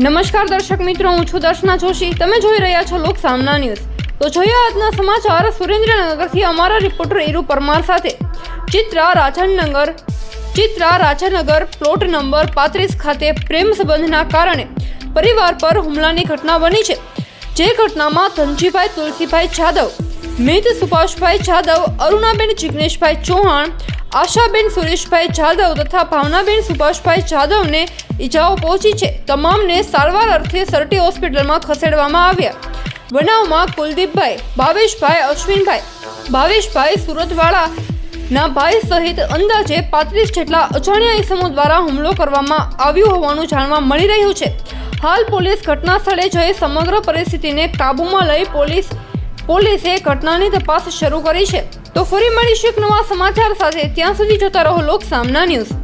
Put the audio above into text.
નમસ્કાર દર્શક મિત્રો, હું છું દર્શના જોશી. તમે જોઈ રહ્યા છો લોક સામના ન્યૂઝ. તો જોઈએ આજના સમાચાર સુરેન્દ્રનગરથી અમારા રિપોર્ટર ઈરુ પરમાર સાથે. ચિત્રા રાજાનગર પ્લોટ નંબર 35 ખાતે પ્રેમ સંબંધના કારણે પરિવાર પર હુમલાની ઘટના બની છે. જે ઘટનામાં ધનજીભાઈ તુલસીભાઈ જાદવ, મિત સુભાષભાઈ જાદવ, અરુણાબેન જિગ્નેશભાઈ ચૌહાણ, આશાબેન સુરેશભાઈ જાદવ તથા ભાવનાબેન સુભાષભાઈ જાદવને ઈજાઓ પહોંચી છે. તમામને સારવાર અર્થે સરટી હોસ્પિટલમાં ખસેડવામાં આવ્યા. બનાવમાં કુલદીપભાઈ, ભાવેશભાઈ સુરતવાળાના ભાઈ સહિત અંદાજે 35 જેટલા અજાણ્યા ઇસમો દ્વારા હુમલો કરવામાં આવ્યો હોવાનું જાણવા મળી રહ્યું છે. હાલ પોલીસ ઘટના સ્થળે જઈ સમગ્ર પરિસ્થિતિને કાબૂમાં લઈ પોલીસે ઘટનાની તપાસ શરૂ કરી છે. તો ફરી મળીશું એક નવા સમાચાર સાથે. ત્યાં સુધી જોતા રહો લોક સામના ન્યૂઝ.